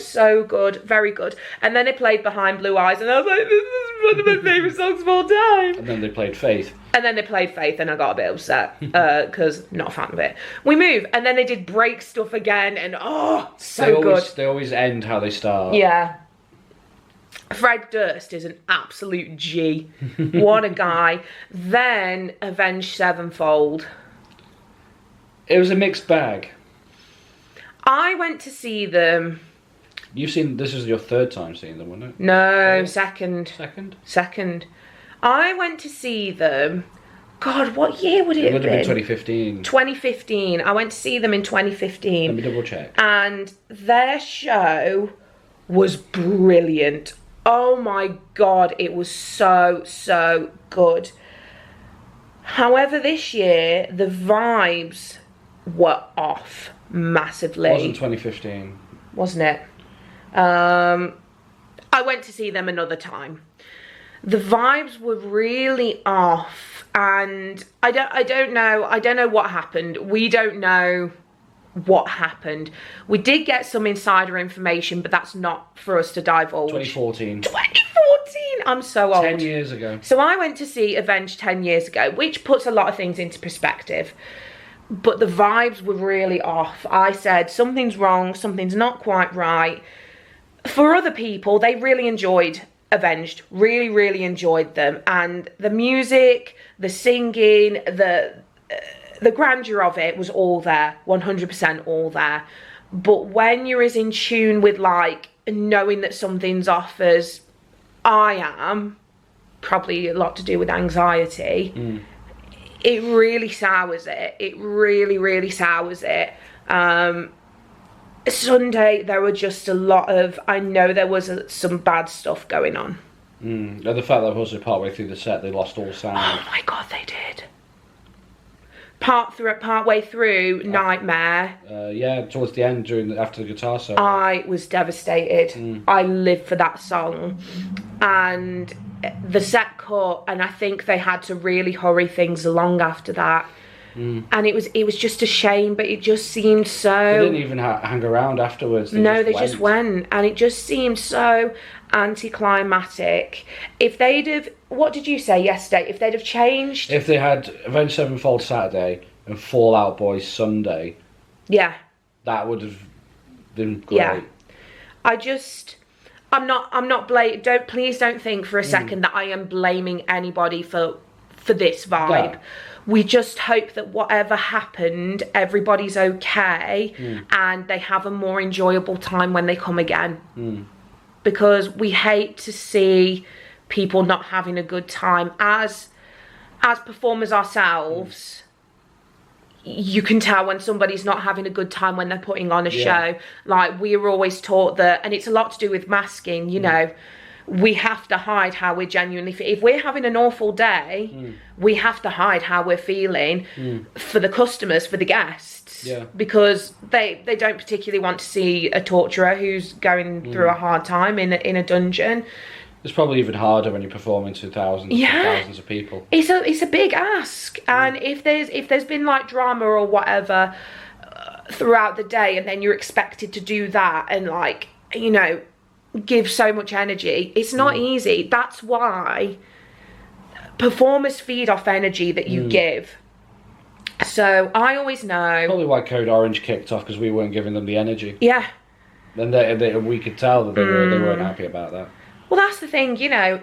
so good, very good. And then they played Behind Blue Eyes, and I was like, this is one of my favourite songs of all time.
And then they played Faith.
And I got a bit upset because not a fan of it. We move, and then they did break stuff again, and good.
They always end how they start.
Yeah. Fred Durst is an absolute G. What a guy. Then Avenged Sevenfold.
It was a mixed bag.
I went to see them.
This is your third time seeing them, wasn't it?
No, second.
Second?
I went to see them. God, what year would it have been?
It would have been 2015.
2015. I went to see them in 2015.
Let me double check.
And their show was brilliant. Oh my god, it was so good. However, this year, the vibes were off massively.
It wasn't 2015.
Wasn't it? I went to see them another time. The vibes were really off, and I don't know what happened. We don't know what happened. We did get some insider information, but that's not for us to divulge.
2014.
2014! I'm so old.
10 years ago.
So I went to see Avenged 10 years ago, which puts a lot of things into perspective. But the vibes were really off. I said, something's wrong, something's not quite right. For other people, they really enjoyed Avenged, really enjoyed them, and the music, the singing, the grandeur of it was all there, 100% all there. But when you're as in tune with like knowing that something's off as I am, probably a lot to do with anxiety, it really sours it. It really sours it. Sunday, there were just a lot of, I know there was some bad stuff going on.
And the fact that also partway through the set they lost all sound.
Oh my god, they did. Partway through Nightmare.
Yeah, towards the end, after the guitar solo.
I was devastated. I lived for that song. And the set cut, and I think they had to really hurry things along after that. And it was just a shame, but it just seemed so...
They didn't even hang around afterwards.
They just went. And it just seemed so anticlimactic. If they'd have... What did you say yesterday? If they'd have changed...
If they had Avenged Sevenfold Saturday and Fall Out Boy Sunday...
Yeah.
That would have been great.
Yeah. I'm not please don't think for a second that I am blaming anybody for this vibe.
No.
We just hope that whatever happened, everybody's okay and they have a more enjoyable time when they come again. Because we hate to see people not having a good time. As performers ourselves, you can tell when somebody's not having a good time when they're putting on a show. Like, we were always taught that, and it's a lot to do with masking, you know, we have to hide how we're genuinely if we're having an awful day, we have to hide how we're feeling for the customers, for the guests, because they don't particularly want to see a torturer who's going through a hard time in a dungeon.
It's probably even harder when you're performing to thousands and thousands of people.
It's a big ask, and if there's been like drama or whatever throughout the day, and then you're expected to do that and, like, you know, give so much energy, it's not easy. That's why performers feed off energy that you give. So I always know.
Probably why Code Orange kicked off, because we weren't giving them the energy.
Yeah.
And we could tell that they weren't happy about that.
Well, that's the thing, you know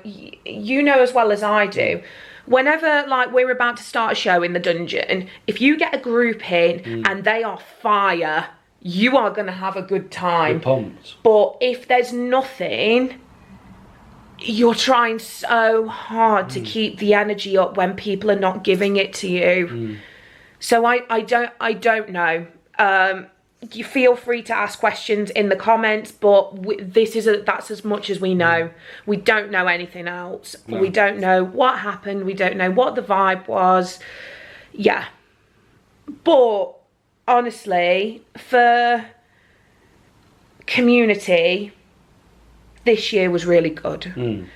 as well as I do. Whenever, like, we're about to start a show in the dungeon, if you get a group in and they are fire, you are going to have a good time.
You're pumped.
But if there's nothing, you're trying so hard to keep the energy up when people are not giving it to you. So I don't know. You feel free to ask questions in the comments, but that's as much as we know. We don't know anything else. No. We don't know what happened. We don't know what the vibe was. Yeah. But honestly, for Community, this year was really good.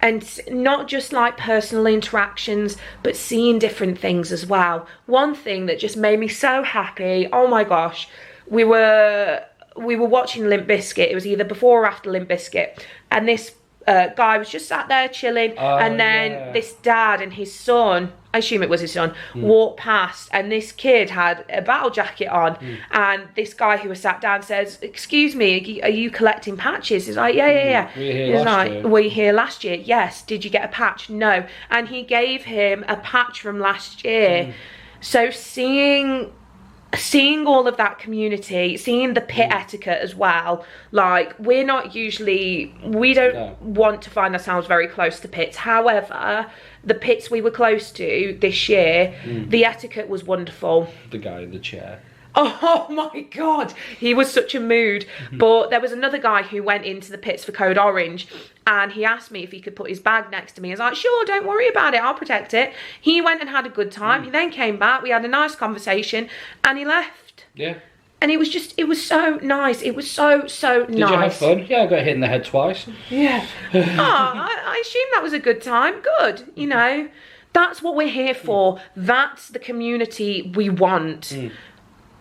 And not just like personal interactions, but seeing different things as well. One thing that just made me so happy, oh my gosh, we were watching Limp Bizkit. It was either before or after Limp Bizkit, and this guy was just sat there chilling, and then this dad and his son, I assume it was his son, walked past, and this kid had a battle jacket on, and this guy who was sat down says, "Excuse me, are you collecting patches?" He's like, yeah. Were you here last year? Yes. Did you get a patch? No. And he gave him a patch from last year. So seeing all of that community, seeing the pit etiquette as well, like, we don't want to find ourselves very close to pits. However, the pits we were close to this year, the etiquette was wonderful.
The guy in the chair.
Oh my god, he was such a mood. But there was another guy who went into the pits for Code Orange, and he asked me if he could put his bag next to me. I was like, sure, don't worry about it, I'll protect it. He went and had a good time. He then came back, we had a nice conversation, and he left.
Yeah.
And it was so nice. It was so nice.
Did you have fun? Yeah, I got hit in the head twice.
Yeah. I assume that was a good time. Good, you know. That's what we're here for. That's the community we want.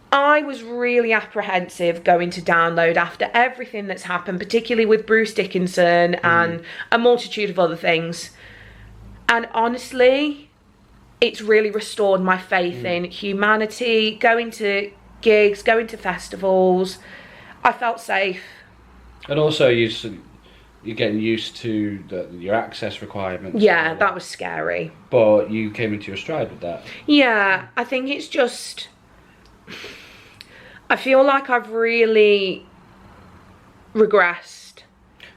I was really apprehensive going to download after everything that's happened, particularly with Bruce Dickinson and a multitude of other things. And honestly, it's really restored my faith in humanity, going to gigs, going to festivals. I felt safe.
And also you're getting used to your access requirements.
Yeah, that was scary.
But you came into your stride with that.
Yeah, I think it's just... I feel like I've really regressed.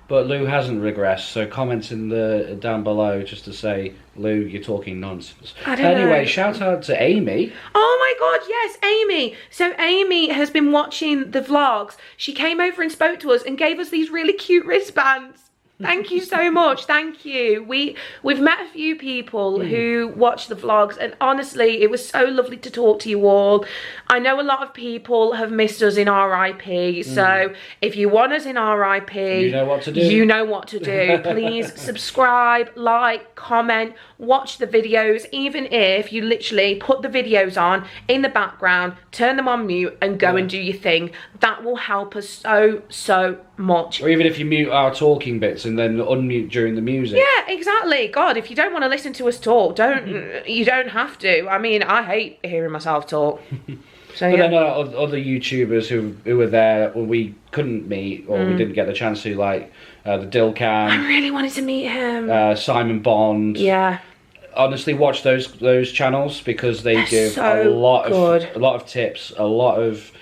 But Lou hasn't regressed, so comments in the down below just to say, Lou, you're talking nonsense. Anyway, shout out to Amy.
Oh my god, yes, Amy. So Amy has been watching the vlogs. She came over and spoke to us and gave us these really cute wristbands. Thank you so much. Thank you. We've met a few people who watch the vlogs, and honestly, it was so lovely to talk to you all. I know a lot of people have missed us in RIP, so if you want us in RIP,
you know what to do.
You know what to do. Please subscribe, like, comment, watch the videos, even if you literally put the videos on in the background, turn them on mute and go and do your thing. That will help us so much.
Or even if you mute our talking bits and then unmute during the music.
Yeah, exactly. God, if you don't want to listen to us talk, you don't have to. I mean, I hate hearing myself talk. So,
but then other YouTubers who were there when we couldn't meet or we didn't get the chance to, like the Dilcan.
I really wanted to meet him.
Simon Bond.
Yeah.
Honestly, watch those channels because they give
so
a lot
good.
of tips, a lot of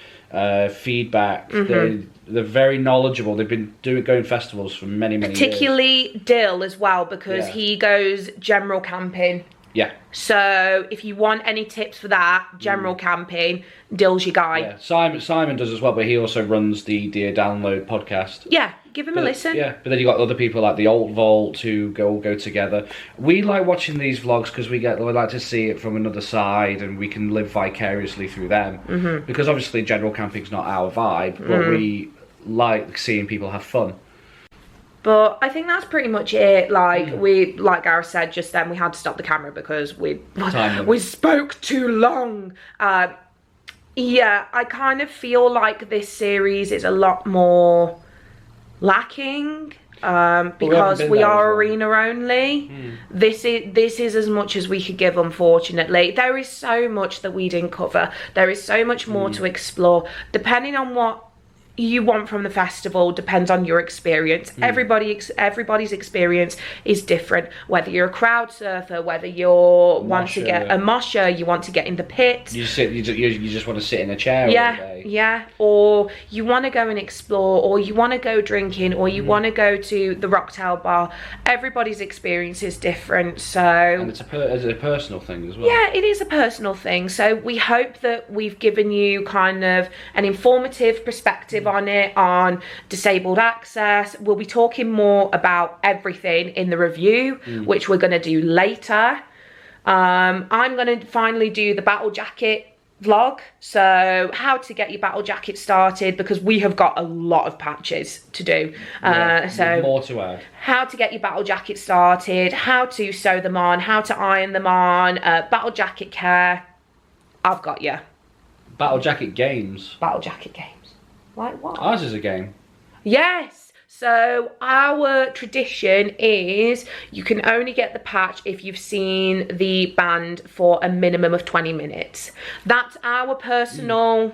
feedback. They're very knowledgeable. They've been going festivals for many years.
Particularly Dill as well, because he goes general camping.
Yeah.
So if you want any tips for that, general camping, Dill's your guy.
Yeah. Simon does as well, but he also runs the Dear Download podcast.
Yeah, give him a listen.
Yeah, but then you got other people like the Alt Vault who go together. We like watching these vlogs because we like to see it from another side, and we can live vicariously through them. Because obviously general camping's not our vibe, but we like seeing people have fun.
But I think that's pretty much it. Like like Gareth said just then, we had to stop the camera because we spoke too long. Yeah, I kind of feel like this series is a lot more lacking because we are arena only. This is as much as we could give, unfortunately. There is so much that we didn't cover. There is so much more to explore. Depending on what you want from the festival depends on your experience. Everybody's experience is different. Whether you're a crowd surfer, whether you're want to get a mosher, you want to get in the pit.
You just want to sit in a chair all day.
Yeah. Or you want to go and explore, or you want to go drinking, or you want to go to the Rocktail bar. Everybody's experience is different. So
and it's a personal thing as well.
Yeah, it is a personal thing. So we hope that we've given you kind of an informative perspective on it, on disabled access. We'll be talking more about everything in the review, which we're going to do later. I'm going to finally do the battle jacket vlog, so how to get your battle jacket started, because we have got a lot of patches to do. So
more to add.
How to get your battle jacket started, how to sew them on, how to iron them on, battle jacket care. I've got you.
Battle jacket games.
Battle jacket games. Like what?
Ours is a game.
Yes. So our tradition is you can only get the patch if you've seen the band for a minimum of 20 minutes. That's our personal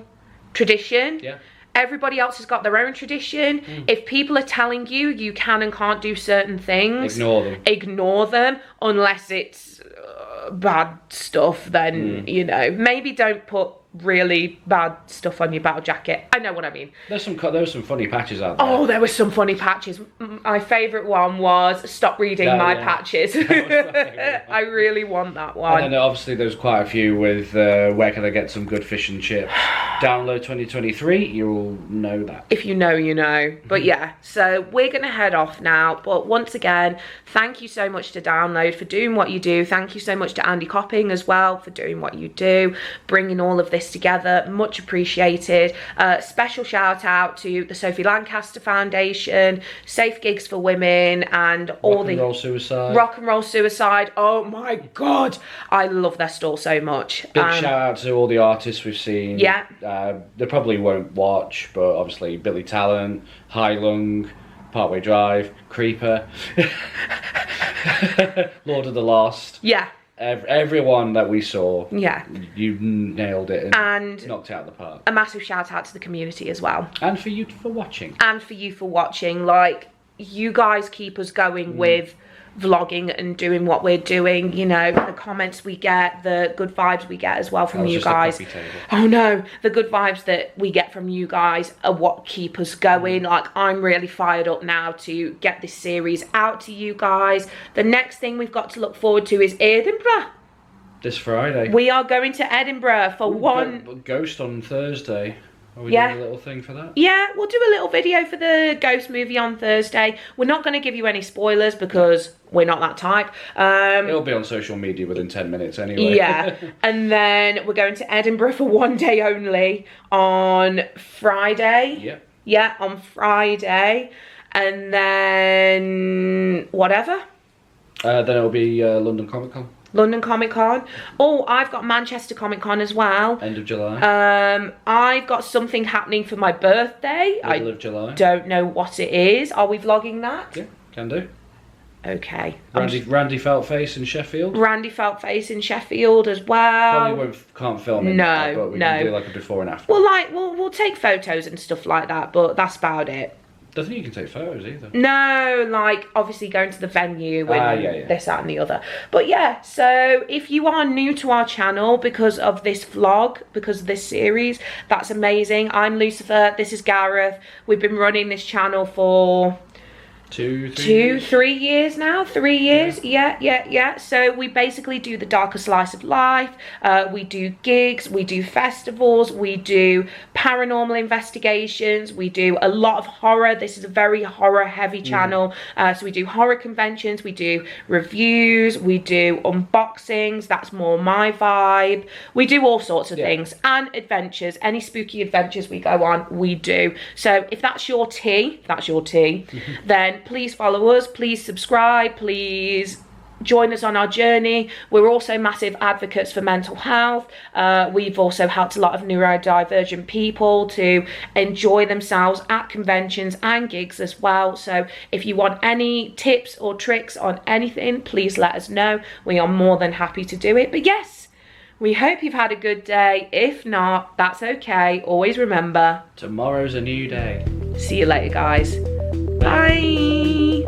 tradition.
Yeah.
Everybody else has got their own tradition. If people are telling you you can and can't do certain things, ignore them unless it's bad stuff. Then you know, maybe don't put really bad stuff on your battle jacket. I know what I mean.
There was some funny patches out there.
Oh, there were some funny patches. My favourite one was stop reading my patches. I really want that one.
And then obviously there's quite a few with where can I get some good fish and chips. Download 2023, you'll know that.
If you know, you know. But yeah, so we're going to head off now. But once again, thank you so much to Download for doing what you do. Thank you so much to Andy Copping as well for doing what you do, bringing all of this together. Much appreciated. Special shout out to the Sophie Lancaster Foundation, Safe Gigs for Women, and all the Rock and Roll Suicide. Oh my god, I love their store so much.
Big shout out to all the artists we've seen.
Yeah.
They probably won't watch, but obviously Billy Talent, High Lung, Parkway Drive, Creeper, Lord of the Lost.
Yeah.
Everyone that we saw, you nailed it
and
knocked it out of the park.
A massive shout out to the community as well.
And for you for watching.
Like, you guys keep us going with vlogging and doing what we're doing. You know, the comments we get, the good vibes we get as well from you guys. Oh no, the good vibes that we get from you guys are what keep us going. Like, I'm really fired up now to get this series out to you guys. The next thing we've got to look forward to is Edinburgh.
This Friday.
We are going to Edinburgh for one...
Ghost on Thursday. Are we
Yeah.
doing a little thing for that?
Yeah, we'll do a little video for the Ghost movie on Thursday. We're not going to give you any spoilers because we're not that type.
It'll be on social media within 10 minutes anyway.
Yeah, and then we're going to Edinburgh for one day only on Friday.
Yep.
Yeah, on Friday. And then whatever.
Then it'll be London Comic Con.
London Comic Con. Oh, I've got Manchester Comic Con as well.
End of July.
I've got something happening for my birthday.
Middle of July.
Don't know what it is. Are we vlogging that?
Yeah, can do.
Okay.
Randy Feltface in Sheffield.
Randy Feltface in Sheffield as well.
Probably can't film it.
No,
but we
no.
can do like a before and after.
We'll take photos and stuff like that, but that's about it.
Don't think you can take photos either.
No, like obviously going to the venue and
yeah.
this, that and the other. But yeah, so if you are new to our channel because of this vlog, because of this series, that's amazing. I'm Lucifer, this is Gareth. We've been running this channel for... 3 years now. 3 years. Yeah. So we basically do the darker slice of life. We do gigs, we do festivals, we do paranormal investigations, we do a lot of horror. This is a very horror heavy channel. So we do horror conventions, we do reviews, we do unboxings. That's more my vibe. We do all sorts of things, and adventures. Any spooky adventures we go on, we do. So if that's your tea, then please follow us, please subscribe, please join us on our journey. We're also massive advocates for mental health. We've also helped a lot of neurodivergent people to enjoy themselves at conventions and gigs as well. So if you want any tips or tricks on anything, please let us know. We are more than happy to do it. But yes, we hope you've had a good day. If not, that's okay. Always remember,
Tomorrow's a new day.
see you later, guys. Bye.